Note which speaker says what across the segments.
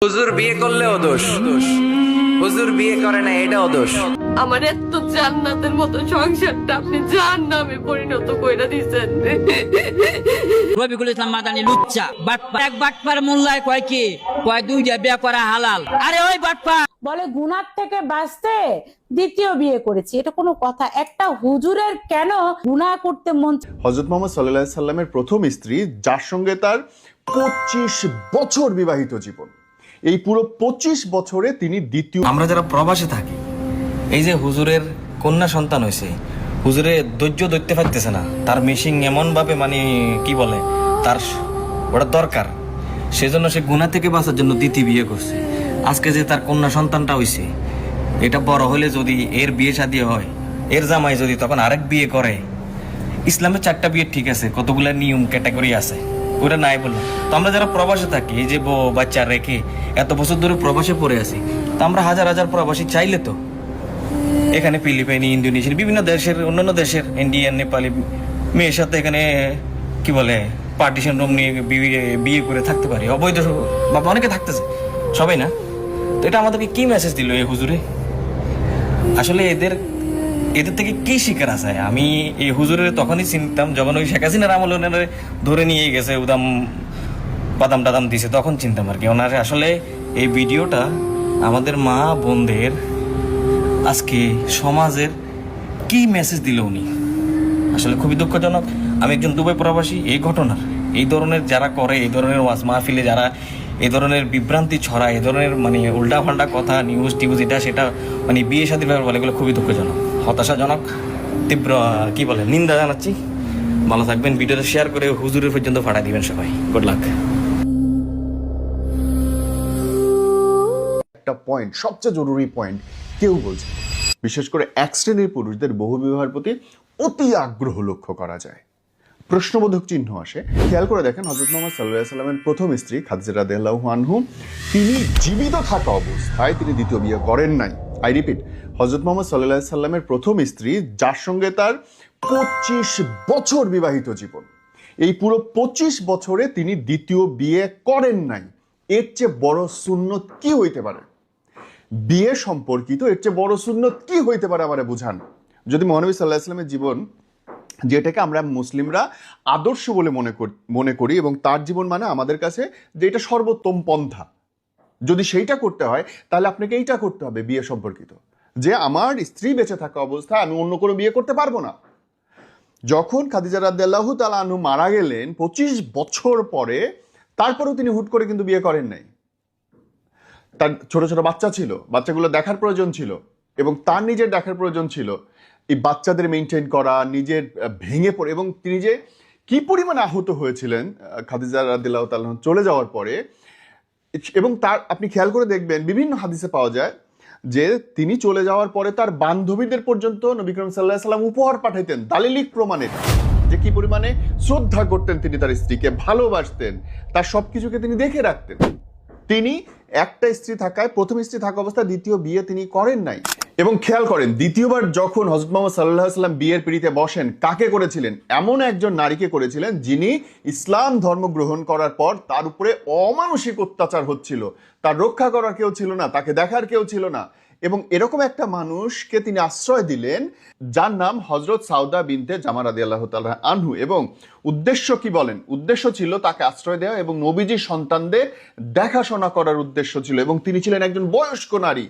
Speaker 1: হুজুর বিয়ে করলেও দোষ, হুজুর বিয়ে করে না এটাও দোষ।
Speaker 2: আমার এত জান্নাতের মতো সংসারটা আপনি জাহান্নামে পরিণত কইরা দিয়েছেন।
Speaker 3: রবিকুল ইসলাম মাদানি লুচ্চা বাটপা এক বাটপার মোল্লায় কয় কি কয় দুইটা বিয়ে করা হালাল। আরে ওই বাটপা
Speaker 4: বলে গুনার থেকে বাঁচতে দ্বিতীয় বিয়ে করেছি, এটা কোনো কথা? একটা হুজুরের কেন গুনাহ করতে মন?
Speaker 5: হযরত মুহাম্মদ সাল্লাল্লাহু আলাইহি সাল্লামের প্রথম স্ত্রী, যার সঙ্গে তার 25 বছর বিবাহিত জীবন, এই পুরো 25 বছরে তিনি দ্বিতীয়।
Speaker 6: আমরা যারা প্রবাসে থাকি, এই যে হুজুরের কন্যা সন্তান হয়েছে, হুজুরে ধৈর্য ধরতে পারতেছে না, তার মেশিং এমন ভাবে মানে কি বলে তার ওটা দরকার, সেজন্য সে গুনাহ থেকে বাঁচার জন্য দ্বিতীয় বিয়ে করছে। আজকে যে তার কন্যা সন্তানটা হয়েছে, এটা বড় হলে যদি এর বিয়ে শাদী হয়, এর জামাই যদি তখন আরেক বিয়ে করে, ইসলামে 4টা বিয়ে ঠিক আছে, কতগুলা নিয়ম ক্যাটাগরি আছে, ওটা নাই বললাম। তো আমরা যারা প্রবাসে থাকি, এই যে বউ বাচ্চা রেখে এত বছর ধরে প্রবাসে পড়ে আছি, তো আমরা হাজার হাজার প্রবাসী চাইলে তো এখানে ফিলিপাইনি, ইন্দোনেশিয়ান, বিভিন্ন দেশের, অন্যান্য দেশের ইন্ডিয়ান, নেপালি মেয়ের সাথে এখানে কি বলে পার্টিশন রুম নিয়ে বিয়ে করে থাকতে পারি, অবৈধ বাবা অনেকে থাকতেছে, সবাই না। তো এটা আমাদেরকে কি মেসেজ দিল এই হুজুরে? আসলে এদের থেকে কি শিকার আছে? আমি এই হুজুরের তখনই চিনতাম যখন ওই শেখ হাসিনার আমল ধরে নিয়ে গেছে, উদাম বাদাম টাদাম দিছে, তখন চিনতাম আর কি। ওনার আসলে এই ভিডিওটা আমাদের মা বোনদের আজকে সমাজের কি মেসেজ দিল উনি, আসলে খুবই দুঃখজনক। আমি একজন দুবাই প্রবাসী, এই ঘটনার এই ধরনের যারা করে, এই ধরনের ওয়াজ মাহফিলে যারা এই ধরনের বিভ্রান্তি ছড়ায়, এই ধরনের মানে উল্টা পাল্টা কথা, নিউজ টিউজ, এটা সেটা মানে বিয়ে শাদীর ব্যাপার বলে, এগুলো খুবই দুঃখজনক, হতাশাজনক, তীব্র কি বলে নিন্দা জানাচ্ছি। ভালো থাকবেন, ভিডিওটা শেয়ার করে হুজুরের পর্যন্ত পাঠাই দিবেন সবাই। Good luck.
Speaker 5: একটা পয়েন্ট, সবচেয়ে জরুরি পয়েন্ট কেউ বলছে না। বিশেষ করে এক শ্রেণীর পুরুষদের বহুবিবাহের প্রতি অতি আগ্রহ লক্ষ্য করা যায়, প্রশ্নবোধক চিহ্ন আসে। খেয়াল করে দেখেন, হযরত মুহাম্মদ সাল্লাল্লাহু আলাইহি সাল্লামের প্রথম স্ত্রী খাদিজা রাদিয়াল্লাহু আনহু, তিনি জীবিত থাকা অবস্থায় তিনি দ্বিতীয় বিয়ে করেন নাই। আই রিপিট, হযরত মুহাম্মদ সাল্লাল্লাহু আলাইহি সাল্লামের প্রথম স্ত্রী, যার সঙ্গে তার 25 বছর বিবাহিত জীবন, এই পুরো 25 বছরে তিনি দ্বিতীয় বিয়ে করেন নাই। এর চেয়ে বড় সুন্নত কি হইতে পারে? বিয়ে সম্পর্কিত এর চেয়ে বড় সুন্নত কি হইতে পারে আমারে বুঝান। যদি মহানবী সাল্লাল্লাহু আলাইহি সাল্লামের জীবন, যেটাকে আমরা মুসলিমরা আদর্শ বলে মনে করি এবং তার জীবন মানে আমাদের কাছে যে এটা সর্বোত্তম পন্থা, যদি সেইটা করতে হয় তাহলে আপনাকে এইটা করতে হবে বিয়ে সম্পর্কিত, যে আমার স্ত্রী বেঁচে থাকা অবস্থায় আমি অন্য কোনো বিয়ে করতে পারবো না। যখন খাদিজা রাদিয়াল্লাহু তাআলা আনহু মারা গেলেন 25 বছর পরে, তারপরেও তিনি হুট করে কিন্তু বিয়ে করেন নাই। তার ছোট ছোট বাচ্চা ছিল, বাচ্চাগুলো দেখার প্রয়োজন ছিল এবং তার নিজের দেখার প্রয়োজন ছিল, এই বাচ্চাদের মেনটেন করা, নিজের ভেঙে পড়ে, এবং তিনি যে কি পরিমাণে আহত হয়েছিলেন খাদিজা রাদিয়াল্লাহু তাআলা চলে যাওয়ার পরে। এবং তার আপনি খেয়াল করে দেখবেন বিভিন্ন হাদিসে পাওয়া যায় যে তিনি চলে যাওয়ার পরে তার বান্ধবীদের পর্যন্ত নবী করিম সাল্লাল্লাহু আলাইহি সাল্লাম উপহার পাঠাইতেন, দালিলিক প্রমাণের যে কি পরিমাণে শ্রদ্ধা করতেন তিনি তার স্ত্রীকে, ভালোবাসতেন, তার সবকিছুকে তিনি দেখে রাখতেন। তিনি একটা স্ত্রী থাকায়, প্রথম স্ত্রী থাকা অবস্থায় দ্বিতীয় বিয়ে তিনি করেন নাই। এবং খেয়াল করেন, দ্বিতীয়বার যখন হযরত মুহাম্মদ সাল্লাল্লাহু আলাইহি সাল্লাম বিয়ের পিঁড়িতে বসেন, কাকে করেছিলেন? এমন একজন নারীকে করেছিলেন যিনি ইসলাম ধর্ম গ্রহণ করার পর তার উপরে অমানসিক অত্যাচার হচ্ছিল, তার রক্ষা করার কেউ ছিল না, তাকে দেখার কেউ ছিল না। এবং এরকম একটা মানুষকে তিনি আশ্রয় দিলেন, যার নাম হযরত সাউদা বিনতে জামা রাদিয়াল্লাহু তাআলা আনহু। এবং উদ্দেশ্য কি বলেন? উদ্দেশ্য ছিল তাকে আশ্রয় দেওয়া এবং নবীজির সন্তানদের দেখাশোনা করার উদ্দেশ্য ছিল, এবং তিনি ছিলেন একজন বয়স্ক নারী।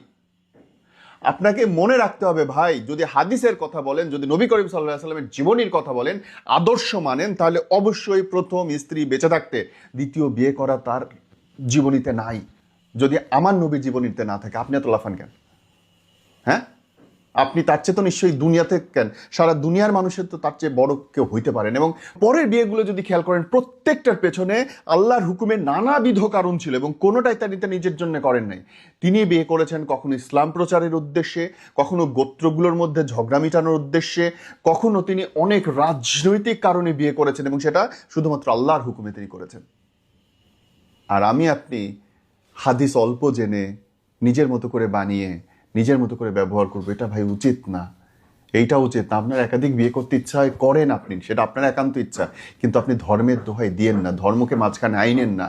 Speaker 5: আপনাকে মনে রাখতে হবে ভাই, যদি হাদিসের কথা বলেন, যদি নবী করিম সাল্লাল্লাহু আলাইহি সাল্লামের জীবনীর কথা বলেন, আদর্শ মানেন, তাহলে অবশ্যই প্রথম স্ত্রী বেঁচে থাকতে দ্বিতীয় বিয়ে করা তার জীবনীতে নাই। যদি আমার নবীর জীবনীতে না থাকে, আপনি এত লাফান কেন? হ্যাঁ, আপনি তার চেয়ে তো নিশ্চয়ই দুনিয়াতে কেন, সারা দুনিয়ার মানুষের তো তার চেয়ে বড় কেউ হইতে পারেন। এবং পরের বিয়েগুলো যদি খেয়াল করেন, প্রত্যেকটার পেছনে আল্লাহর হুকুমে নানাবিধ কারণ ছিল এবং কোনোটাই তিনি নিজের জন্য করেন নাই। তিনি বিয়ে করেছেন কখনো ইসলাম প্রচারের উদ্দেশ্যে, কখনো গোত্রগুলোর মধ্যে ঝগড়া মিটানোর উদ্দেশ্যে, কখনো তিনি অনেক রাজনৈতিক কারণে বিয়ে করেছেন, এবং সেটা শুধুমাত্র আল্লাহর হুকুমে তিনি করেছেন। আর আমি আপনি হাদিস অল্প জেনে নিজের মতো করে বানিয়ে নিজের মতো করে ব্যবহার করবো, এটা ভাই উচিত না। এইটা উচিত না। আপনার একাধিক বিয়ে করতে ইচ্ছা হয় করেন, আপনি, সেটা আপনার একান্ত ইচ্ছা, কিন্তু আপনি ধর্মের দোহাই দিয়েন না, ধর্মকে মাঝখানে আইনেন না।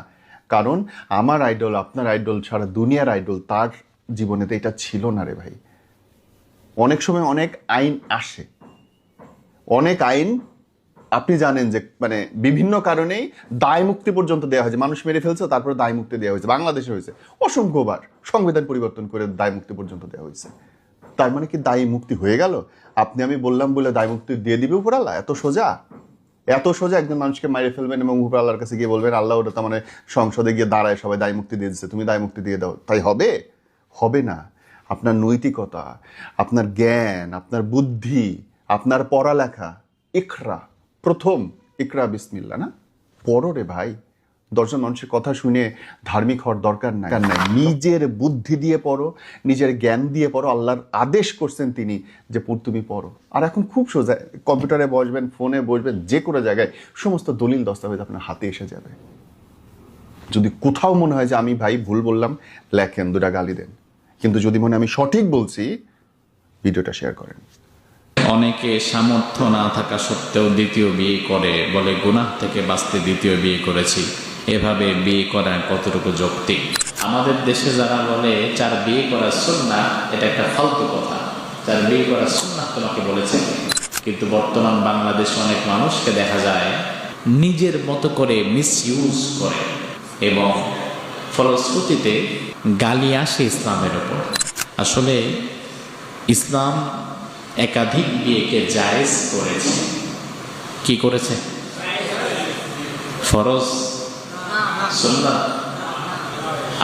Speaker 5: কারণ আমার আইডল, আপনার আইডল, সারা দুনিয়ার আইডল তার জীবনেতে এটা ছিল না রে ভাই। অনেক সময় অনেক আইন আসে, অনেক আইন আপনি জানেন যে মানে বিভিন্ন কারণেই দায় মুক্তি পর্যন্ত দেওয়া হয়েছে। মানুষ মেরে ফেলছে, তারপরে দায় মুক্তি দেওয়া হয়েছে। বাংলাদেশে হয়েছে অসংখ্যবার, সংবিধান পরিবর্তন করে দায় মুক্তি পর্যন্ত দেওয়া হয়েছে। তার মানে কি দায় মুক্তি হয়ে গেল? আপনি আমি বললাম বলে দায় মুক্তি দিয়ে দিবে উপরাল্লাহ? এত সোজা? এত সোজা একজন মানুষকে মারিয়ে ফেলবেন এবং উপরাল্লাহর কাছে গিয়ে বলবেন আল্লাহ ওটা তো মানে সংসদে গিয়ে দাঁড়ায় সবাই দায় মুক্তি দিয়ে দিচ্ছে, তুমি দায় মুক্তি দিয়ে দাও, তাই হবে? হবে না। আপনার নৈতিকতা, আপনার জ্ঞান, আপনার বুদ্ধি, আপনার পড়ালেখা, ইকরা, প্রথম ইকরা বিসমিল্লা না, পড়ো রে ভাই। 10 জন মানুষের কথা শুনে ধার্মিক হওয়ার দরকার নাই। নিজের বুদ্ধি দিয়ে পড়ো, নিজের জ্ঞান দিয়ে পড়ো। আল্লাহর আদেশ করছেন তিনি যে তুমি পড়ো। আর এখন খুব সোজা, কম্পিউটারে বসবেন, ফোনে বসবেন, যে কোনো জায়গায় সমস্ত দলিল দস্তাবেজ আপনার হাতে এসে যাবে। যদি কোথাও মনে হয় যে আমি ভাই ভুল বললাম, লেখেন, 2টা গালি দেন। কিন্তু যদি মনে আমি সঠিক বলছি, ভিডিওটা শেয়ার করেন।
Speaker 7: অনেকে সামর্থ্য না থাকা সত্ত্বেও দ্বিতীয় বিয়ে করে, বলে গুনাহ থেকে বাঁচতে দ্বিতীয় বিয়ে করেছি। এভাবে বিয়ে করা কতটুকু যৌক্তিক? আমাদের দেশে যারা বলে 4 বিয়ে করা সুন্নাহ, এটা একটা ফালতু কথা। 4 বিয়ে করা সুন্নাহ তোমাকে বলেছে, কিন্তু বর্তমান বাংলাদেশে অনেক মানুষকে দেখা যায় নিজের মতো করে মিসইউজ করে এবং ফলশ্রুতিতে গালি আসে ইসলামের ওপর। আসলে ইসলাম একাধিক বিয়েকে জায়েজ করেছে। কি করেছে? ফরজ, সুন্নাহ।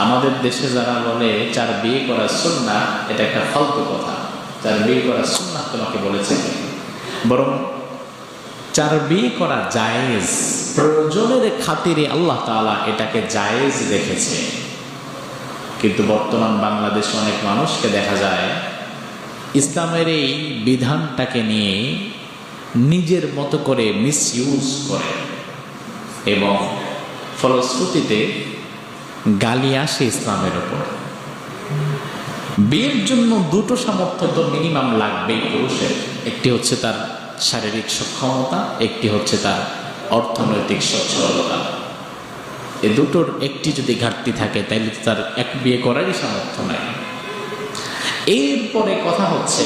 Speaker 7: আমাদের দেশে যারা বলে 4 বিয়ে করা সুন্নাহ, এটা একটা ফালতু কথা। 4 বিয়ে করা সুন্নাহ তোমাকে বলেছে, বরং 4 বিয়ে করা জায়েজ, প্রয়োজনের খাতিরে আল্লাহ তাআলা এটাকে জায়েজ রেখেছে। কিন্তু বর্তমান বাংলাদেশে অনেক মানুষকে দেখা যায় ইসলামের এই বিধানটাকে নিয়ে নিজের মতো করে মিসইউজ করে এবং ফলশ্রুতিতে গালি আসে ইসলামের ওপর। বিয়ের জন্য 2টো সামর্থ্য তো মিনিমাম লাগবেই পুরুষের। একটি হচ্ছে তার শারীরিক সক্ষমতা, একটি হচ্ছে তার অর্থনৈতিক সচ্ছলতা। এই দুটোর একটি যদি ঘাটতি থাকে তাহলে তার এক বিয়ে করারই সামর্থ্য নাই। এরপরে কথা হচ্ছে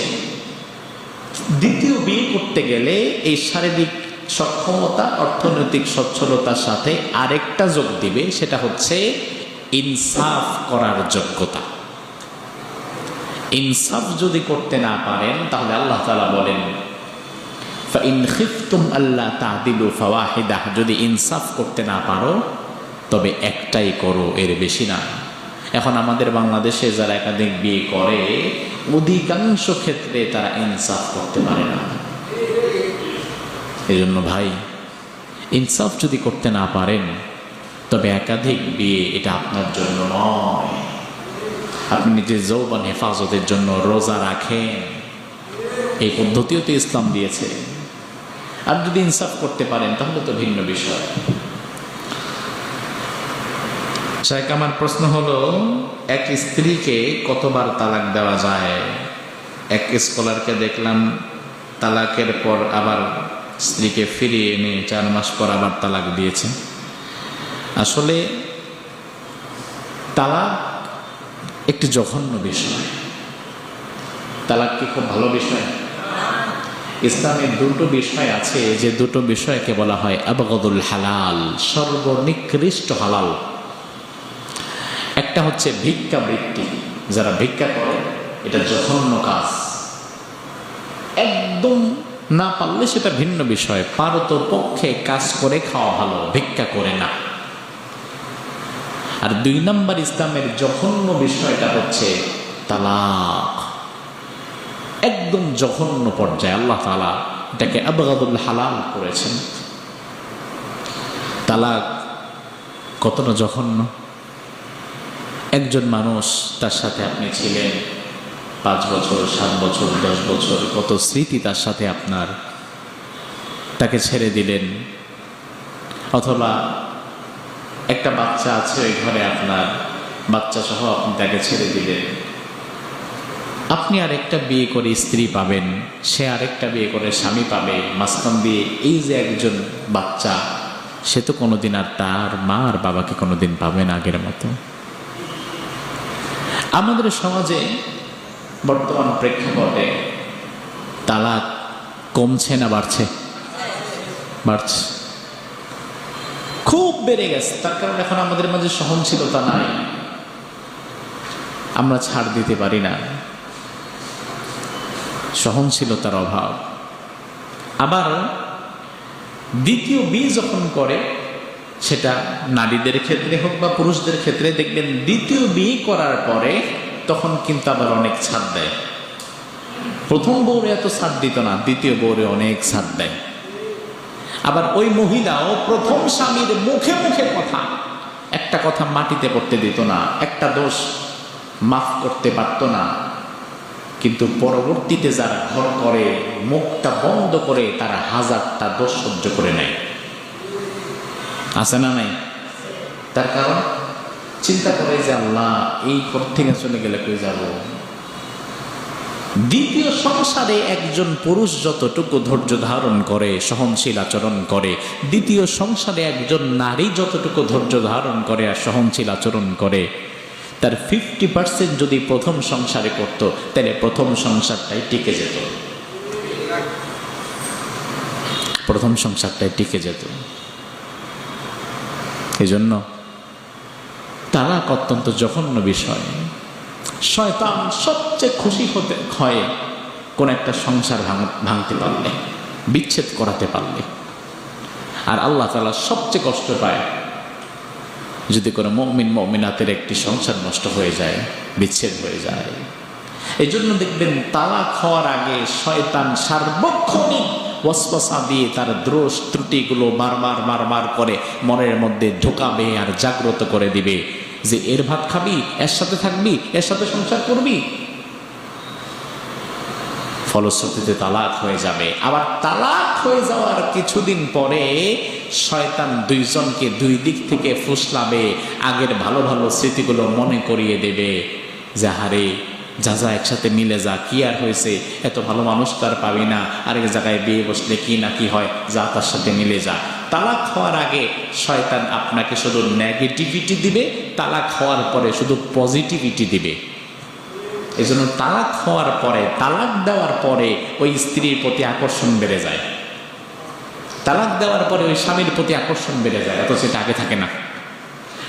Speaker 7: দ্বিতীয় বিয়ে করতে গেলে এই শারীরিক সক্ষমতা, অর্থনৈতিক সচ্ছলতার সাথে আরেকটা যোগ দিবে, সেটা হচ্ছে ইনসাফ করার যোগ্যতা। ইনসাফ যদি করতে না পারেন তাহলে আল্লাহ তাআলা বলেন ফাইন খিফতুম আল্লা তা'দিলু ফাওয়াহিদাহ, যদি ইনসাফ করতে না পারো তবে একটাই করো, এর বেশি না। এখন আমাদের বাংলাদেশে যারা একাধিক বিয়ে করে, অধিকাংশ ক্ষেত্রে তারা ইনসাফ করতে পারে না। এই জন্য ভাই, ইনসাফ যদি করতে না পারেন তবে একাধিক বিয়ে এটা আপনার জন্য নয়। আপনি নিজের যৌবন হেফাজতের জন্য রোজা রাখেন, এই পদ্ধতিও তো ইসলাম দিয়েছে। আর যদি ইনসাফ করতে পারেন তাহলে তো ভিন্ন বিষয়। শাইখ, আমার প্রশ্ন হলো, এক স্ত্রীকে কতবার তালাক দেওয়া যায়? এক স্কলারকে দেখলাম তালাকের পর আবার স্ত্রীকে ফিরিয়ে এনে 4 মাস পর আবার তালাক দিয়েছে। আসলে তালাক একটি জঘন্য বিষয়। তালাক কি খুব ভালো বিষয়? ইসলামের 2টো বিষয় আছে, যে 2টো বিষয়কে বলা হয় আবগাদুল হালাল, সর্বনিকৃষ্ট হালাল। একটা হচ্ছে ভিক্ষাবৃত্তি, যারা ভিক্ষা করে, এটা জঘন্য কাজ। একদম না পারলে সেটা ভিন্ন বিষয়, পারত পক্ষে কাজ করে খাওয়া ভালো, ভিক্ষা করে না। আর 2 নম্বর ইসলামের জঘন্য বিষয়টা হচ্ছে তালাক। একদম জঘন্য পর্যায়ে আল্লাহ তাআলা এটাকে আবগাদুল হালাল করেছেন। তালাক কতটা জঘন্য! একজন মানুষ, তার সাথে আপনি ছিলেন 5 বছর, 7 বছর, 10 বছর, কত স্মৃতি তার সাথে আপনার, তাকে ছেড়ে দিলেন। অথবা একটা বাচ্চা আছে ওই ঘরে, আপনার বাচ্চা সহ আপনি তাকে ছেড়ে দিলেন। আপনি আরেকটা বিয়ে করে স্ত্রী পাবেন, সে আরেকটা বিয়ে করে স্বামী পাবে, মাঝখান দিয়ে এই যে একজন বাচ্চা, সে তো কোনোদিন আর তার মা আর বাবাকে কোনোদিন পাবে না আগের মতো। আমাদের সমাজে বর্তমান প্রেক্ষাপটে তালাক কমছে না বাড়ছে? বাড়ছে, খুব বেড়ে গেছে। তার কারণ এখন আমাদের মাঝে সহনশীলতা নাই, আমরা ছাড় দিতে পারি না, সহনশীলতার অভাব। আবার দ্বিতীয় বিয়ে যখন করে, সেটা নারীদের ক্ষেত্রে হোক বা পুরুষদের ক্ষেত্রে, দেখবেন দ্বিতীয় বিয়ে করার পরে তখন কিন্তু আবার অনেক ছাড় দেয়। প্রথম বউরে এত ছাড় দিত না, দ্বিতীয় বউরে অনেক ছাড় দেয়। আবার ওই মহিলাও প্রথম স্বামীর মুখে মুখে কথা, একটা কথা মাটিতে পড়তে দিত না, একটা দোষ মাফ করতে পারত না, কিন্তু পরবর্তীতে যারা ঘর করে মুখটা বন্ধ করে তারা হাজারটা দোষ সহ্য করে নেয়। আছে না নাই? তার কারণ চিন্তা করে যে আল্লাহ এই ঘর থেকে চলে গেলে কই যাব। দ্বিতীয় সংসারে একজন পুরুষ যতটুকু ধৈর্য ধারণ করে, সহনশীল আচরণ করে, দ্বিতীয় সংসারে একজন নারী যতটুকু ধৈর্য ধারণ করে আর সহনশীল আচরণ করে, তার 50% যদি প্রথম সংসারে করত, তাহলে প্রথম সংসারটাই টিকে যেত, প্রথম সংসারটাই টিকে যেত। এই জন্য তালাক অত্যন্ত জঘন্য বিষয়। শয়তান সবচেয়ে খুশি হতে হয় কোন একটা সংসার ভাঙতে পারলে, বিচ্ছেদ করাতে পারলে। আর আল্লাহ তাআলা সবচেয়ে কষ্ট পায় যদি কোনো মুমিন মুমিনাতের একটি সংসার নষ্ট হয়ে যায়, বিচ্ছেদ হয়ে যায়। এই জন্য দেখবেন তালাক হওয়ার আগে শয়তান সার্বক্ষণিক ওয়াসওয়াসা দিয়ে তার দোষ ত্রুটিগুলো বারবার করে মনের মধ্যে ঢোকাবে আর জাগ্রত করে দিবে যে এর ভাত খাবি, এর সাথে থাকবি, এর সাথে সংসার করবি। ফলশ্রুতিতে তালাক হয়ে যাবে। আবার তালাক হয়ে যাওয়ার কিছুদিন পরে শয়তান দুইজনকে দুই দিক থেকে ফুসলাবে, আগের ভালো ভালো স্মৃতিগুলো মনে করিয়ে দেবে যে হারে যা একসাথে মিলে যা, কি আর হয়েছে, এত ভালো মানুষ তো আর পাবি না, আরেক জায়গায় বিয়ে বসলে কি না কি হয়, যা তার সাথে মিলে যা। তালাক হওয়ার আগে শয়তান আপনাকে শুধু নেগেটিভিটি দিবে, তালাক হওয়ার পরে শুধু পজিটিভিটি দিবে। এই জন্য তালাক হওয়ার পরে, তালাক দেওয়ার পরে ওই স্ত্রীর প্রতি আকর্ষণ বেড়ে যায়, তালাক দেওয়ার পরে ওই স্বামীর প্রতি আকর্ষণ বেড়ে যায়, অথচ সেটা আগে থাকে না।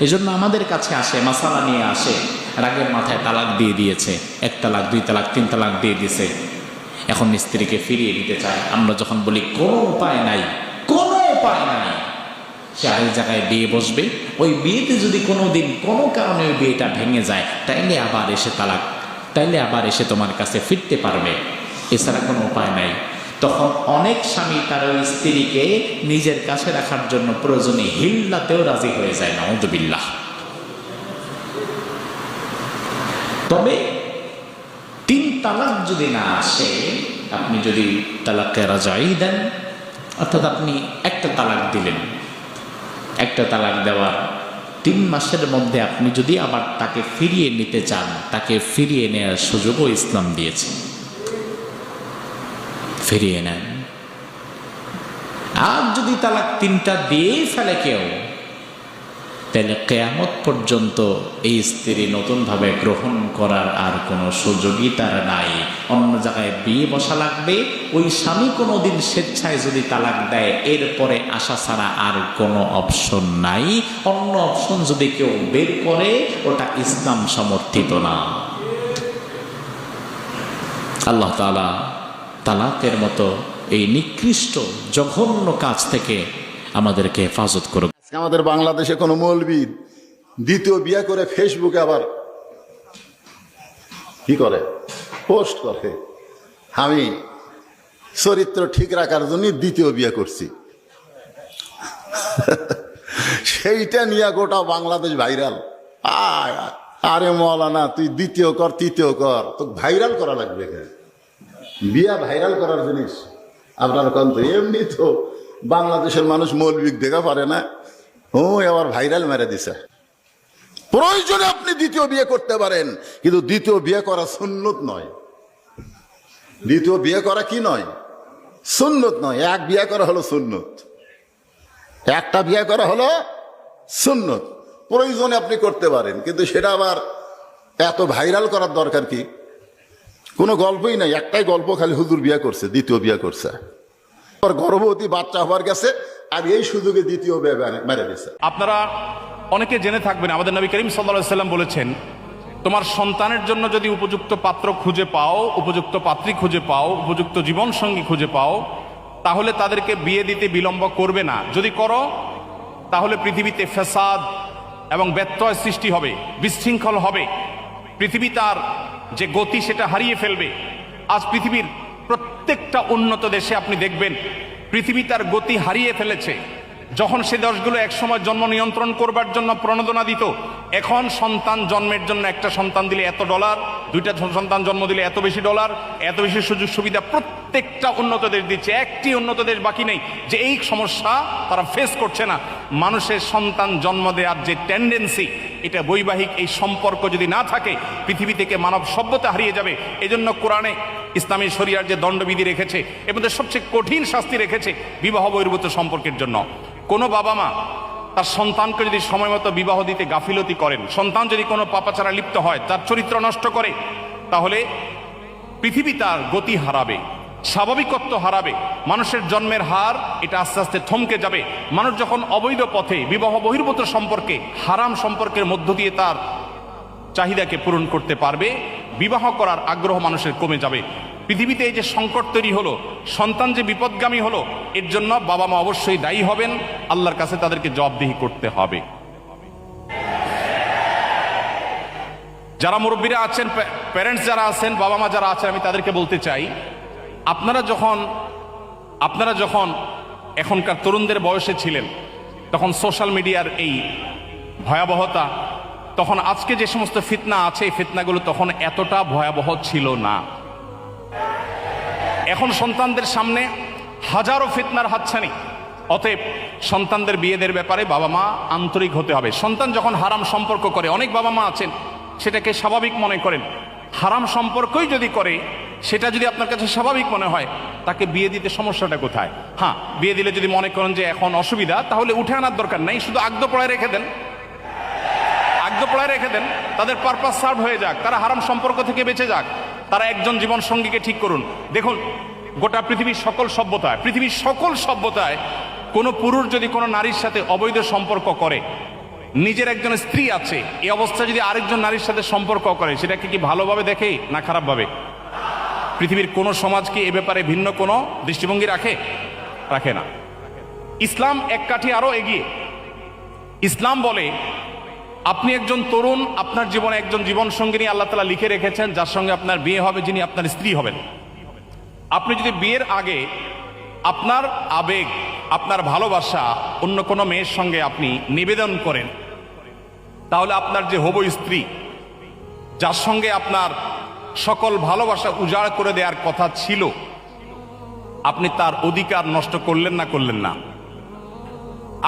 Speaker 7: এই জন্য আমাদের কাছে আসে, মাসালা নিয়ে আসে, রাগের মাথায় তালাক দিয়ে দিয়েছে, 1 তালাক 2 তালাক 3 তালাক দিয়ে দিয়েছে, এখন স্ত্রীকে ফিরিয়ে দিতে চায়। আমরা যখন বলি কোনো উপায় নাই, কোনো উপায় নাই, সে আরেক জায়গায় বিয়ে বসবে, ওই বিয়েতে যদি কোনোদিন কোনো কারণে ওই বিয়েটা ভেঙে যায়, তাইলে আবার এসে তালাক, তাইলে আবার এসে তোমার কাছে ফিরতে পারবে, এছাড়া কোনো উপায় নাই। তখন অনেক স্বামী তার ওই স্ত্রীকে নিজের কাছে রাখার জন্য প্রয়োজনে হিল্লাতেও রাজি হয়ে যায়, নাউযুবিল্লাহ। তবে 3 তালাক যদি না আসে, আপনি যদি তালাকে রাজাই দেন, অর্থাৎ আপনি একটা তালাক দিলেন, একটা তালাক দেওয়ার 3 মাসের মধ্যে আপনি যদি আবার তাকে ফিরিয়ে নিতে চান, তাকে ফিরিয়ে নেওয়ার সুযোগও ইসলাম দিয়েছে, ফিরিয়ে নেন। আর যদি তালাক 3টা দিয়েই ফেলে কেউ, তাহলে কিয়ামত পর্যন্ত এই স্ত্রী নতুনভাবে গ্রহণ করার আর কোনো সুযোগই তার নাই। অন্য জায়গায় বিয়ে বসা লাগবে। ওই স্বামী কোনোদিন স্বেচ্ছায় যদি তালাক দেয়, এরপরে আসা ছাড়া আর কোনো অপশন নাই। অন্য অপশন যদি কেউ বের করে, ওটা ইসলাম সমর্থিত না। আল্লাহ তাআলা তালাকের মতো এই নিকৃষ্ট জঘন্য কাজ থেকে আমাদেরকে হেফাজত করুক।
Speaker 8: আমাদের বাংলাদেশে কোনো মৌলবি দ্বিতীয় বিয়ে করে ফেসবুকে আবার কি করে, পোস্ট করে, আমি চরিত্র ঠিক রাখার জন্য দ্বিতীয় বিয়ে করছি। সেইটা নিয়ে গোটা বাংলাদেশ ভাইরাল। আরে মৌলানা, তুই দ্বিতীয় কর, তৃতীয় কর, তো ভাইরাল করা লাগবে। বিয়া ভাইরাল করার জিনিস আপনার কন্ত, এমনি তো বাংলাদেশের মানুষ মৌলবিক দেখা পারে না, ও আবার ভাইরাল মেরে দিছে। প্রয়োজনে আপনি দ্বিতীয় বিয়ে করতে পারেন, কিন্তু দ্বিতীয় বিয়ে করা সুন্নত নয়। দ্বিতীয় বিয়ে করা কি নয়? সুন্নত নয়। এক বিয়ে করা হলো সুন্নত। একটা বিয়ে করা হলো সুন্নত, প্রয়োজনে আপনি করতে পারেন, কিন্তু সেটা আবার এত ভাইরাল করার দরকার কি? কোনো গল্পই নাই, একটাই গল্প, খালি হুজুর বিয়ে করছে, দ্বিতীয় বিয়ে করছে, গর্ভবতী বাচ্চা হওয়ার গেছে, আর এই সুযোগে দ্বিতীয় বিয়ে মেরে দিচ্ছে।
Speaker 9: আপনারা অনেকে জেনে থাকবেন আমাদের নবী করিম সাল্লাল্লাহু আলাইহি সাল্লাম বলেছেন, তোমার সন্তানের জন্য যদি উপযুক্ত পাত্র খুঁজে পাও, উপযুক্ত পাত্রী খুঁজে পাও, উপযুক্ত জীবন সঙ্গী খুঁজে পাও, তাহলে তাদেরকে বিয়ে দিতে বিলম্ব করবে না। যদি করো তাহলে পৃথিবীতে ফ্যাসাদ এবং ব্যত্যয় সৃষ্টি হবে, বিশৃঙ্খল হবে, পৃথিবী তার যে গতি সেটা হারিয়ে ফেলবে। আজ পৃথিবীর প্রত্যেকটা উন্নত দেশে আপনি দেখবেন পৃথিবী তার গতি হারিয়ে ফেলেছে। যখন সে দেশগুলো একসময় জন্ম নিয়ন্ত্রণ করবার জন্য প্রণোদনা দিত, এখন সন্তান জন্মের জন্য একটা সন্তান দিলে এত ডলার, দুইটা সন্তান জন্ম দিলে এত বেশি ডলার, এত বেশি সুযোগ সুবিধা প্রত্যেকটা উন্নত দেশ দিচ্ছে। একটি উন্নত দেশ বাকি নেই যে এই সমস্যা তারা ফেস করছে না। মানুষের সন্তান জন্ম দেওয়ার যে টেন্ডেন্সি, এটা বৈবাহিক এই সম্পর্ক যদি না থাকে পৃথিবী থেকে মানব সভ্যতা হারিয়ে যাবে। এজন্য কোরআনে ইসলামী শরিয়ার যে দণ্ডবিধি রেখেছে এর মধ্যে সবচেয়ে কঠিন শাস্তি রেখেছে বিবাহ বহির্ভূত সম্পর্কের জন্য। কোনো বাবা মা তার সন্তানকে যদি সময় মতো বিবাহ দিতে গাফিলতি করেন, সন্তান যদি কোনো পাপাচারা লিপ্ত হয়, তার চরিত্র নষ্ট করে, তাহলে পৃথিবী তার গতি হারাবে, স্বাভাবিকত্ব হারাবে, মানুষের জন্মের হার এটা আস্তে আস্তে থমকে যাবে। মানুষ যখন অবৈধ পথে বিবাহ বহির্ভূত সম্পর্কে, হারাম সম্পর্কের মধ্য দিয়ে তার চাহিদাকে পূরণ করতে পারবে, বিবাহ করার আগ্রহ মানুষের কমে যাবে। পৃথিবীতে এই যে সংকট তৈরি হলো, সন্তান যে বিপদগামী হলো, এর জন্য বাবা মা অবশ্যই দায়ী হবেন, আল্লাহর কাছে তাদেরকে জবাবদিহি করতে হবে। যারা মুরব্বীরা আছেন, প্যারেন্টস যারা আছেন, বাবা মা যারা আছেন, আমি তাদেরকে বলতে চাই, আপনারা যখন এখনকার তরুণদের বয়সে ছিলেন তখন সোশ্যাল মিডিয়ার এই ভয়াবহতা, তখন আজকে যে সমস্ত ফিতনা আছে এই ফিতনাগুলো তখন এতটা ভয়াবহ ছিল না। এখন সন্তানদের সামনে হাজারো ফিতনার হাতছানি। অতএব সন্তানদের বিয়েদের ব্যাপারে বাবা মা আন্তরিক হতে হবে। সন্তান যখন হারাম সম্পর্ক করে, অনেক বাবা মা আছেন সেটাকে স্বাভাবিক মনে করেন। হারাম সম্পর্কই যদি করে, সেটা যদি আপনার কাছে স্বাভাবিক মনে হয়, তাকে বিয়ে দিতে সমস্যাটা কোথায়? হ্যাঁ, বিয়ে দিলে যদি মনে করেন যে এখন অসুবিধা, তাহলে উঠে আনার দরকার নাই, শুধু আগদপড়ায় রেখে দেন, আগদপড়ায় রেখে দেন, তাদের পারপাস সার্ভ হয়ে যাক, তারা হারাম সম্পর্ক থেকে বেঁচে যাক, তারা একজন জীবন সঙ্গীকে ঠিক করুন। দেখুন, গোটা পৃথিবীর সকল সভ্যতায় কোনো পুরুষ যদি কোনো নারীর সাথে অবৈধ সম্পর্ক করে, নিজের একজন স্ত্রী আছে, এই অবস্থা যদি আরেকজন নারীর সাথে সম্পর্ক করে, সেটাকে কি ভালোভাবে দেখে না খারাপভাবে? পৃথিবীর কোনো সমাজ কি এ ব্যাপারে ভিন্ন কোনো দৃষ্টিভঙ্গি রাখে না। ইসলাম এক কাঠি আরো এগিয়ে। ইসলাম বলে, আপনি একজন তরুণ, আপনার জীবনে একজন জীবন সঙ্গিনী আল্লাহ তাআলা লিখে রেখেছেন, যার সঙ্গে আপনার বিয়ে হবে, যিনি আপনার স্ত্রী হবেন। আপনি যদি বিয়ের আগে আপনার আবেগ, আপনার ভালোবাসা অন্য কোনো মেয়ের সঙ্গে আপনি নিবেদন করেন, তাহলে আপনার যে হবু স্ত্রী, যার সঙ্গে আপনার সকল ভালোবাসা উজাড় করে দেওয়ার কথা ছিল, আপনি তার অধিকার নষ্ট করলেন না?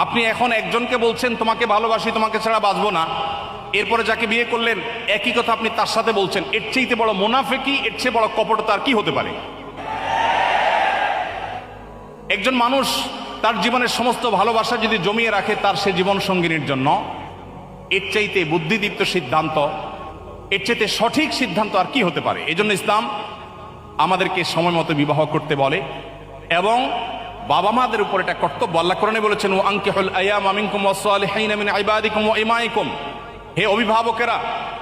Speaker 9: আপনি এখন একজনকে বলছেন তোমাকে ভালোবাসি, তোমাকে ছাড়া বাঁচবো না, এরপরে যাকে বিয়ে করলেন একই কথা আপনি তার সাথে বলছেন। এর চেয়ে বড় মুনাফিকি, এর চেয়ে বড় কপটতা আর কি হতে পারে? একজন মানুষ তার জীবনের সমস্ত ভালোবাসা যদি জমিয়ে রাখে তার সে জীবন সঙ্গিনীর জন্য, এর চাইতে বুদ্ধিদীপ্ত সিদ্ধান্ত, এর চাইতে সঠিক সিদ্ধান্ত আর কি হতে পারে? এই জন্য ইসলাম আমাদেরকে সময় মতো বিবাহ করতে বলে, এবং বাবা মাদের উপর এটা কর্তব্য। আল্লাহ কোরআনে বলেছেন, ও আনকিহুল আয়ামা মিনকুম ওয়াস-সালিহিনা মিন ইবাদিকুম ওয়া ইমাইকুম, হে অভিভাবকেরা,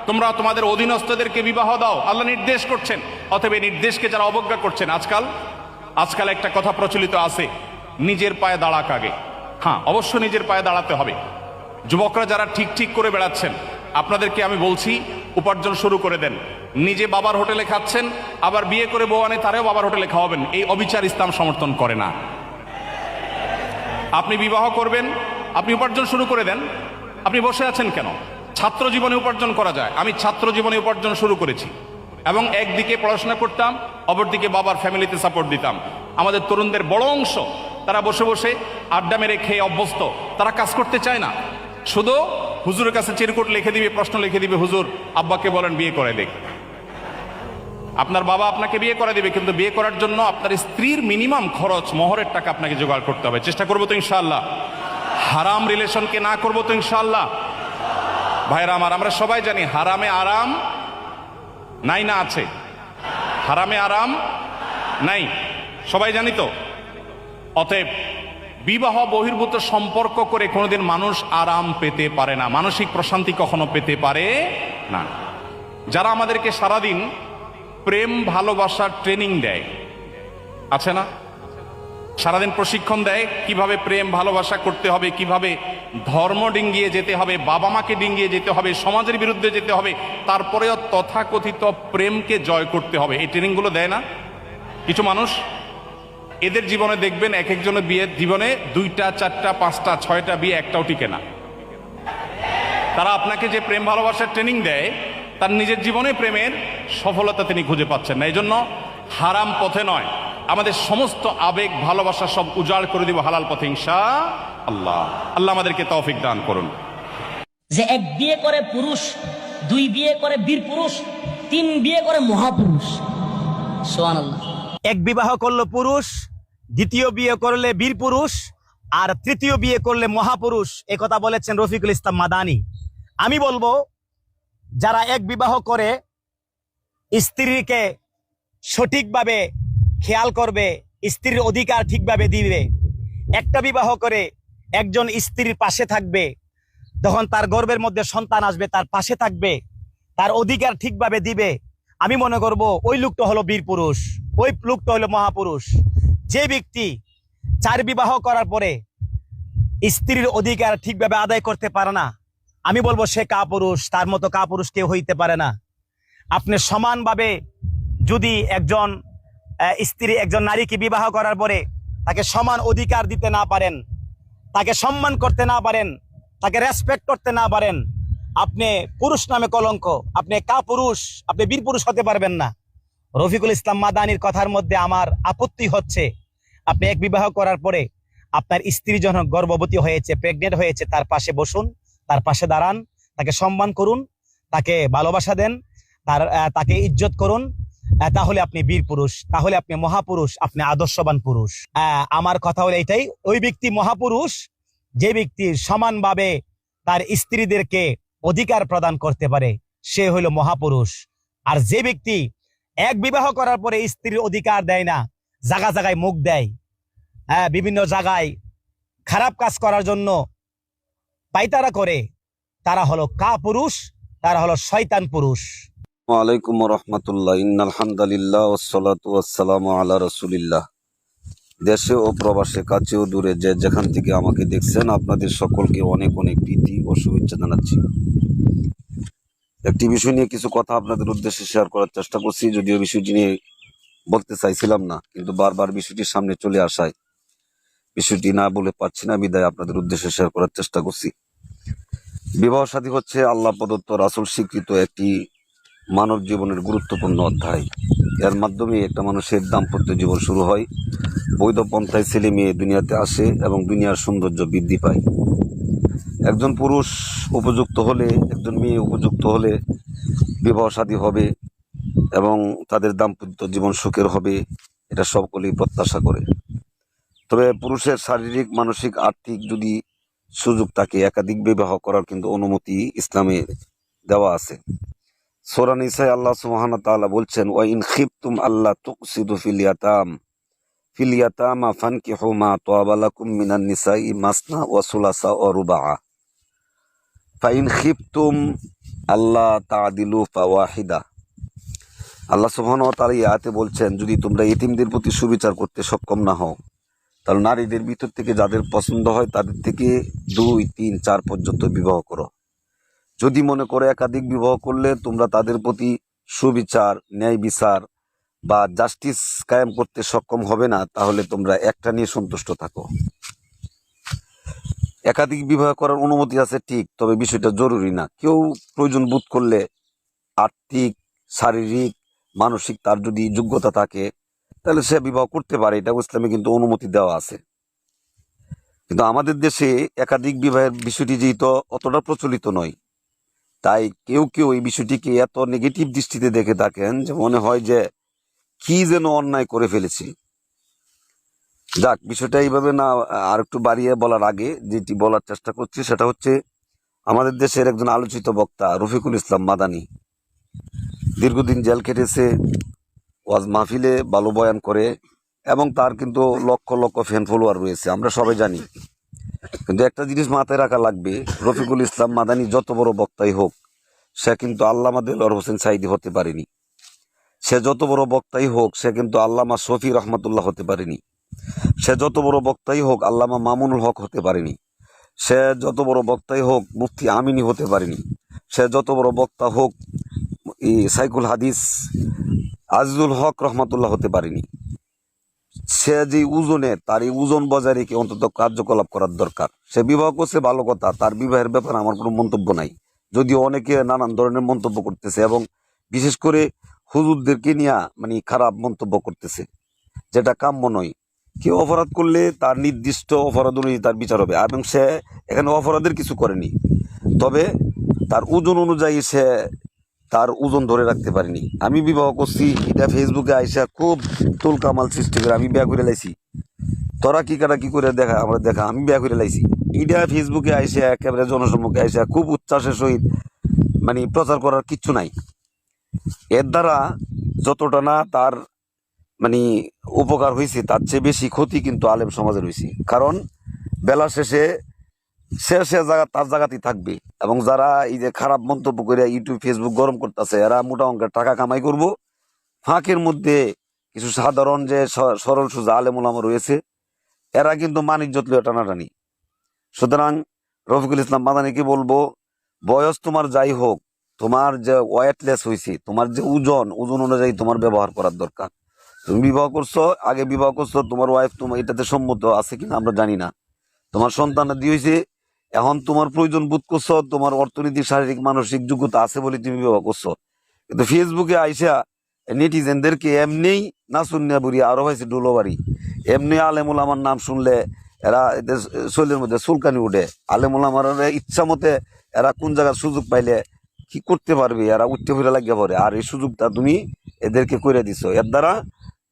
Speaker 9: তোমরা তোমাদের অধীনস্থদেরকে বিবাহ দাও। আল্লাহ নির্দেশ করছেন, অতএব এই নির্দেশকে যারা অবজ্ঞা করছেন, আজকাল একটা কথা প্রচলিত আছে, নিজের পায়ে দাঁড়াক আগে। হ্যাঁ, অবশ্য নিজের পায়ে দাঁড়াতে হবে। যুবকরা যারা ঠিক করে বেড়াচ্ছেন, আপনাদেরকে আমি বলছি, উপার্জন শুরু করে দেন। নিজে বাবার হোটেলে খাচ্ছেন, আবার বিয়ে করে বউ আনে তারেও বাবার হোটেলে খাওয়াবেন, এই অবিচার ইসলাম সমর্থন করে না। আপনি বিবাহ করবেন, আপনি উপার্জন শুরু করে দেন। আপনি বসে আছেন কেন? ছাত্র জীবনে উপার্জন করা যায়। আমি ছাত্র জীবনে উপার্জন শুরু করেছি, এবং একদিকে পড়াশোনা করতাম, অপরদিকে বাবার ফ্যামিলিতে সাপোর্ট দিতাম। আমাদের তরুণদের বড় অংশ তারা বসে বসে আড্ডা মেরে খেয়ে অভ্যস্ত, তারা কাজ করতে চায় না, শুধু হুজুরের কাছে চিরকুট লিখে দিবে, প্রশ্ন লিখে দিবে, হুজুর আব্বাকে বলেন বিয়ে করে দেখ। আপনার বাবা আপনাকে বিয়ে করে দিবে, কিন্তু বিয়ে করার জন্য আপনার স্ত্রীর মিনিমাম খরচ, মোহরের টাকা আপনাকে জোগাড় করতে হবে। চেষ্টা করবো তো ইনশাআল্লাহ? হারাম রিলেশনকে না করবো তো ইনশাআল্লাহ? ভাইরা আমার, আমরা সবাই জানি হারামে আরাম নাই না আছে? হারামে আরাম নাই, সবাই জানি তো। অতএব বিবাহ বহির্ভূত সম্পর্ক করে কোনোদিন মানুষ আরাম পেতে পারে না, মানসিক প্রশান্তি কখনো পেতে পারে না। যারা আমাদেরকে সারাদিন প্রেম ভালোবাসার ট্রেনিং দেয়, আছে না, সারাদিন প্রশিক্ষণ দেয় কিভাবে প্রেম ভালোবাসা করতে হবে, কিভাবে ধর্ম ডিঙ্গিয়ে যেতে হবে, বাবা মাকে ডিঙ্গিয়ে যেতে হবে, সমাজের বিরুদ্ধে যেতে হবে, তারপরেও তথাকথিত প্রেমকে জয় করতে হবে, এই ট্রেনিংগুলো দেয় না কিছু মানুষ? এদের জীবনে দেখবেন এক একজনের বিয়ের জীবনে 2টা 4টা 5টা 6টা বিয়ে, একটাও টিকে না। তারা আপনাকে যে প্রেম ভালোবাসার ট্রেনিং দেয়, তার নিজের জীবনে প্রেমের সফলতা তিনি খুঁজে পাচ্ছেন না। এই জন্য হারাম পথে নয়, আমাদের সমস্ত আবেগ ভালোবাসা সব উজাড় করে দিব হালাল পথে ইনশাআল্লাহ। আল্লাহ আমাদেরকে তৌফিক দান করুন।
Speaker 3: যে 1 বিয়ে করে পুরুষ, 2 বিয়ে করে বীর পুরুষ, 3 বিয়ে করে মহাপুরুষ। সুবহানাল্লাহ।
Speaker 10: 1 বিবাহ করলো পুরুষ, 2য় বিয়ে করলে বীর পুরুষ, আর 3য় বিয়ে করলে মহাপুরুষ। এ কথা বলেছেন রফিকুল ইসলাম মাদানী। আমি বলবো, যারা 1 বিবাহ করে স্ত্রীকে সঠিকভাবে খেয়াল করবে, স্ত্রীর অধিকার ঠিকভাবে দিবে, একটা বিবাহ করে একজন স্ত্রীর পাশে থাকবে, তখন তার গর্ভের মধ্যে সন্তান আসবে, তার পাশে থাকবে, তার অধিকার ঠিকভাবে দিবে, আমি মনে করব ওই লোকটা হলো বীর পুরুষ, ওই লোকটা হলো মহাপুরুষ। যে ব্যক্তি 4 বিবাহ করার পরে স্ত্রীর অধিকার ঠিকভাবে আদায় করতে পারে না, আমি বলবো সে কাপুরুষ। তার মতো কাপুরুষ কেউ হইতে পারে না। আপনি সমানভাবে যদি একজন স্ত্রী একজন নারীকে বিবাহ করার পরে তাকে সমান অধিকার দিতে না পারেন, তাকে সম্মান করতে না পারেন, তাকে রেসপেক্ট করতে না পারেন, আপনি পুরুষ নামে কলঙ্ক, আপনি কাপুরুষ, আপনি বীর পুরুষ হতে পারবেন না। রফিকুল ইসলাম মাদানির কথার মধ্যে আমার আপত্তি হচ্ছে, আপনি 1 বিবাহ করার পরে আপনার স্ত্রী যখন গর্ভবতী হয়েছে, প্রেগনেন্ট হয়েছে, তার পাশে বসুন, তার পাশে দাঁড়ান, তাকে সম্মান করুন, তাকে ভালোবাসা দেন, তাকে ইজ্জত করুন, তাহলে আপনি বীর পুরুষ, তাহলে আপনি মহাপুরুষ, আপনি আদর্শবান পুরুষ। আমার কথা হলো এইটাই, ওই ব্যক্তি মহাপুরুষ যে ব্যক্তি সমানভাবে তার স্ত্রীদেরকে অধিকার প্রদান করতে পারে, সে হইল মহাপুরুষ। আর যে ব্যক্তি 1 বিবাহ করার পরে স্ত্রীর অধিকার দেয় না, জায়গা জায়গায় মুখ দেয়, বিভিন্ন জায়গায় খারাপ কাজ করার জন্য পাইতারা করে, তারা হলো কাপুরুষ, তারা হলো শয়তান পুরুষ।
Speaker 11: ওয়ালাইকুম রহমতুল্লাহ। ইন্নাল হামদুলিল্লাহ ওয়াসসালাতু ওয়াসসালামু আলা রাসূলিল্লাহ। দেশে ও প্রবাসে, কাছে ও দূরে, যে যেখান থেকে আমাকে দেখছেন, আপনাদের সকলকে অনেক অনেক প্রীতি ও শুভেচ্ছা জানাচ্ছি। একটি বিষয় নিয়ে কিছু কথা আপনাদের উদ্দেশ্যে শেয়ার করার চেষ্টা করছি, যদিও বিষয়টি নিয়ে বলতে চাইছিলাম না, কিন্তু বারবার বিষয়টির সামনে চলে আসায় বিষয়টি না বলে পাচ্ছি না, বিদায় আপনাদের উদ্দেশ্যে শেয়ার করার চেষ্টা করছি। বিবাহ শাদী হচ্ছে আল্লাহ প্রদত্ত, রাসূল স্বীকৃত একটি মানব জীবনের গুরুত্বপূর্ণ অধ্যায়। এর মাধ্যমে একটা মানুষের দাম্পত্য জীবন শুরু হয়, বৈধ পন্থায় ছেলে মেয়ে দুনিয়াতে আসে এবং দুনিয়ার সৌন্দর্য বৃদ্ধি পায়। একজন পুরুষ উপযুক্ত হলে, একজন মেয়ে উপযুক্ত হলে বিবাহ শাদী হবে এবং তাদের দাম্পত্য জীবন সুখের হবে, এটা সকলেই প্রত্যাশা করে। তবে পুরুষের শারীরিক, মানসিক, আর্থিক যদি সুযোগ থাকে, একাধিক বিবাহ করার কিন্তু অনুমতি ইসলামে দেওয়া আছে। সূরা নিসায় আল্লাহ সুবহানাহু ওয়া তাআলা বলছেন, ওয়া ইন খিফতুম আল্লা তুকসিদু ফিল ইয়াতামা ফানকিহু মা তাবা লাকুম মিনান নিসাই মাসনা ওয়া সুলাসা ওয়া রুবাআ ফা ইন খিফতুম আল্লা তা'দিলু ফাওয়াহিদা। আল্লাহ সুবহানাহু ওয়া তাআলা এই আয়াতে বলছেন, যদি তোমরা ইতিমদের প্রতি সুবিচার করতে সক্ষম না হও, তাহলে নারীদের ভিতর থেকে যাদের পছন্দ হয় তাদের থেকে 2, 3, 4 পর্যন্ত বিবাহ করো। যদি মনে করো একাধিক বিবাহ করলে তোমরা তাদের প্রতি সুবিচার, ন্যায় বিচার বা জাস্টিস কায়েম করতে সক্ষম হবে না, তাহলে তোমরা একটা নিয়ে সন্তুষ্ট থাকো। একাধিক বিবাহ করার অনুমতি আছে ঠিক, তবে বিষয়টা জরুরি না। কেউ প্রয়োজন বোধ করলে আর্থিক, শারীরিক, মানসিক তার যদি যোগ্যতা থাকে, তাহলে সে বিবাহ করতে পারে, এটা ইসলামে কিন্তু অনুমতি দেওয়া আছে। কিন্তু আমাদের দেশে একাধিক বিবাহের বিষয়টি যেহেতু অতটা প্রচলিত নয়, তাই কেউ কেউ এই বিষয়টিকে এত নেগেটিভ দৃষ্টিতে দেখে থাকেন যে মনে হয় যে কি যেন অন্যায় করে ফেলেছি। যাক, বিষয়টা এইভাবে না আর একটু বাড়িয়ে বলার আগে যেটি বলার চেষ্টা করছি সেটা হচ্ছে আমাদের দেশের একজন আলোচিত বক্তা রফিকুল ইসলাম মাদানী দীর্ঘদিন জেল কেটেছে, ওয়াজ মাহফিলে ভালো বয়ান করে এবং তার কিন্তু লক্ষ লক্ষ ফ্যান ফলোয়ার রয়েছে, আমরা সবাই জানি। কিন্তু একটা জিনিস মাথায় রাখা লাগবে, রফিকুল ইসলাম মাদানী যত বড় বক্তাই হোক, সে কিন্তু আল্লামা দেলোয়ার হোসেন সাঈদী হতে পারেনি। সে যত বড় বক্তাই হোক, সে কিন্তু আল্লামা শফি রহমতুল্লাহ হতে পারেনি। সে যত বড় বক্তাই হোক, আল্লামা মামুনুল হক হতে পারেনি। সে যত বড় বক্তাই হোক, মুফতি আমিনী হতে পারেনি। সে যত বড় বক্তা হোক, সাইকুল হাদিস আজিজুল হক রহমতুল্লাহ হতে পারেনি। সে যে ওজনে, তার এই ওজন বজায় রেখে অন্তত কার্যকলাপ করার দরকার। সে বিবাহ করছে, ভালো কথা, তার বিবাহের ব্যাপারে আমার কোনো মন্তব্য নাই, যদিও অনেকে নানান ধরনের মন্তব্য করতেছে এবং বিশেষ করে হুজুরদেরকে নিয়ে মানে খারাপ মন্তব্য করতেছে, যেটা কাম্য নয়। কেউ অপরাধ করলে তার নির্দিষ্ট অপরাধ অনুযায়ী তার বিচার হবে, এবং সে এখানে অপরাধের কিছু করেনি, তবে তার ওজন অনুযায়ী সে তার ওজন ধরে রাখতে পারেনি। আমি বিবাহ করছি, এটা ফেসবুকে আইসা খুব তুল কামাল সৃষ্টি করে আমি বিয়া করে লাইছি, তোরা কি কারা কি করে দেখা আমরা দেখা আমি বিয়া করে লাইছি, এটা ফেসবুকে আইসা একেবারে জনসম্মুখে আইসা খুব উচ্ছ্বাসের সহিত মানে প্রচার করার কিচ্ছু নাই। এর দ্বারা যতটা না তার মানে উপকার হয়েছে, তার চেয়ে বেশি ক্ষতি কিন্তু আলেম সমাজের হয়েছে। কারণ বেলা শেষে সে জায়গা তার জায়গাতেই থাকবে, এবং যারা এই যে খারাপ মন্তব্য করে ইউটিউব ফেসবুক গরম করতেছে, এরা মোটা অঙ্কের টাকা কামাই করব। ফাঁকের মধ্যে কিছু সাধারণ যে সরল সোজা আলেম ওলামা রয়েছে, এরা কিন্তু মানিজ্যত লিয়ে টানাটানি। সুতরাং রফিকুল ইসলাম মাদানীকে বলবো, বয়স তোমার যাই হোক, তোমার যে ওয়েটলেস হয়েছে, তোমার যে ওজন অনুযায়ী তোমার ব্যবহার করার দরকার। তুমি বিবাহ করছো, আগে বিবাহ করছো, তোমার ওয়াইফ তোমার এটাতে সম্মত আছে কিনা আমরা জানি না, তোমার সন্তান দিয়ে হয়েছে, এখন তোমার প্রয়োজন বোধ করছো, তোমার অর্থনৈতিক শারীরিক মানসিক যোগ্যতা আছে বলে তুমি বিবাহ করছো। কিন্তু ফেসবুকে আইসা নেটিজেনদেরকে এমনি নাচুনিয়া বুড়ি আরো হয়েছে ডোলোবাড়ি, এমনি আলেমুল আমার নাম শুনলে এরা এদের শরীরের মধ্যে চুলকানি উঠে। আলেমুল আমার ইচ্ছা মতে এরা কোন জায়গার সুযোগ পাইলে কি করতে পারবে, এরা উঠতে ফিরে লাগিয়ে পড়ে, আর এই সুযোগটা তুমি এদেরকে করে দিছো। এর দ্বারা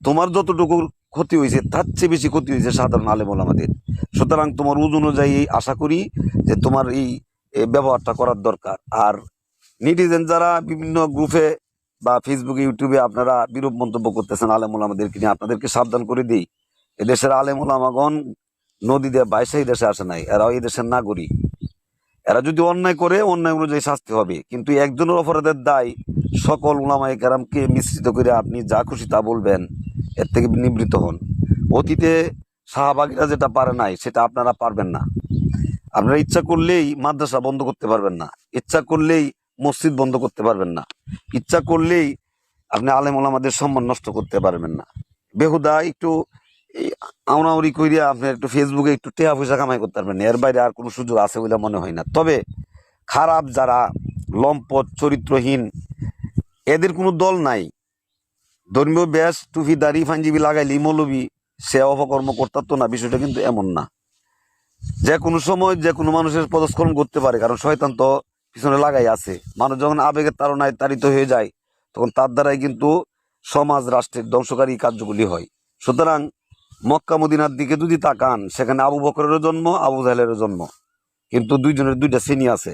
Speaker 11: তোমার যতটুকু ক্ষতি হয়েছে তার চেয়ে বেশি ক্ষতি হয়েছে সাধারণ আলেমুল আমাদের। সুতরাং তোমার ওজন অনুযায়ী আশা করি যে তোমার এই ব্যবহারটা করার দরকার। আর নেটিজেন যারা বিভিন্ন গ্রুপে বা ফেসবুকে ইউটিউবে আপনারা বিরূপ মন্তব্য করতেছেন আলেমুল আমাদেরকে নিয়ে, আপনাদেরকে সাবধান করে দিই, এদেশের আলেমুল আমাগণ নদী দিয়ে বাইশাই দেশে আসে নাই, এরাও এই দেশের নাগরিক। এরা যদি অন্যায় করে অন্যায় অনুযায়ী শাস্তি হবে, কিন্তু একজনের অপরাধের দায় সকল উলামায়ে কেরামকে মিশ্রিত করে আপনি যা খুশি তা বলবেন, এর থেকে নিবৃত্ত হন। অতীতে শাহবাগীরা যেটা পারে নাই সেটা আপনারা পারবেন না। আপনারা ইচ্ছা করলেই মাদ্রাসা বন্ধ করতে পারবেন না, ইচ্ছা করলেই মসজিদ বন্ধ করতে পারবেন না, ইচ্ছা করলেই আপনি আলেম ওলামাদের সম্মান নষ্ট করতে পারবেন না। বেহুদা একটু আউনাউরি কইরা আপনি একটু ফেসবুকে একটু টেয়া পয়সা কামাই করতে পারবেন না, এর বাইরে আর কোনো সুযোগ আছে বলে মনে হয় না। তবে খারাপ যারা লম্পট চরিত্রহীন, এদের কোনো দল নাই। ধর্মীয় ব্যাস টুপি দাড়ি পাঞ্জাবি লাগাইলি মৌলবি সে অপকর্ম করতো না, বিষয়টা কিন্তু এমন না। যে কোনো সময় যে কোনো মানুষের পদস্খলন করতে পারে, কারণ শয়তান তো পিছনে লাগাই আছে। মানুষ যখন আবেগের তাড়নায় তাড়িত হয়ে যায়, তখন তার দ্বারাই কিন্তু সমাজ রাষ্ট্রের ধ্বংসকারী কার্যগুলি হয়। সুতরাং মক্কা মদিনার দিকে যদি তাকান, সেখানে আবু বকরেরও জন্ম, আবু জাহেলেরও জন্ম, কিন্তু দুইজনের দুইটা শ্রেণী আছে।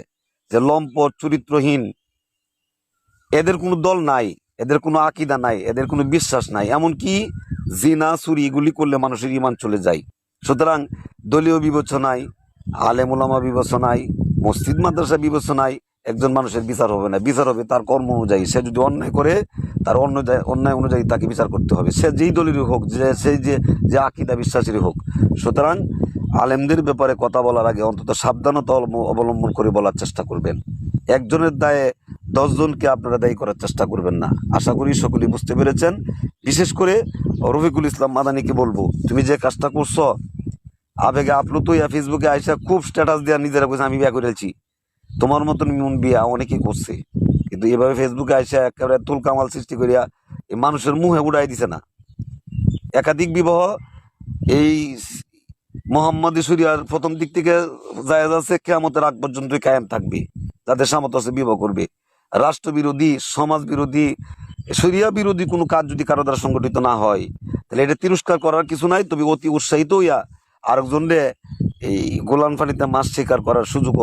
Speaker 11: যে লম্পট চরিত্রহীন, এদের কোনো দল নাই, এদের কোনো আকিদা নাই, এদের কোনো বিশ্বাস নাই, এমনকি জিনা চুরি এগুলি করলে মানুষের ইমান চলে যায়। সুতরাং দলীয় বিবেচনায়, আলেম ওলামা বিবেচনায়, মসজিদ মাদ্রাসা বিবেচনায় একজন মানুষের বিচার হবে না, বিচার হবে তার কর্ম অনুযায়ী। সে যদি অন্যায় করে, তার অন্যায় অনুযায়ী তাকে বিচার করতে হবে, সে যেই দলেরই হোক, সেই যে আকিদা বিশ্বাসীরই হোক। সুতরাং আলেমদের ব্যাপারে কথা বলার আগে অন্তত সাবধানতা অবলম্বন করে বলার চেষ্টা করবেন। একজনের দায়ে 10 জনকে আপনারা দায়ী করার চেষ্টা করবেন না। আশা করি সকলেই বুঝতে পেরেছেন। বিশেষ করে রফিকুল ইসলাম মাদানীকে বলবো, তুমি যে কাজটা করছো, আবেগে আপলোড হইয়া ফেসবুকে আইসা খুব স্ট্যাটাস দেওয়া, নিজেরা কইছে আমি বিয়া করেছি, তোমার মতন মন বিয়া অনেকেই করছে, কিন্তু এভাবে ফেসবুকে আইসা একেবারে তুল কামাল সৃষ্টি করিয়া এই মানুষের মুখে উড়াই দিছে না। একাধিক বিবাহ এই মোহাম্মদী শরিয়ার প্রথম দিক থেকে জায়েজ আছে, কিয়ামতের আগ পর্যন্তই কায়েম থাকবে। যাদের সামর্থ্য আছে বিবাহ করবে। রাষ্ট্র বিরোধী, সমাজ বিরোধী, শরিয়া বিরোধী কোনো কাজ যদি কারো দ্বারা সংগঠিত না হয়, তাহলে এটা তিরস্কার করার কিছু নাই, তবে অতি উৎসাহিত হইয়া আরেকজনরে এই গোলান পানিতে মাছ শিকার করার সুযোগ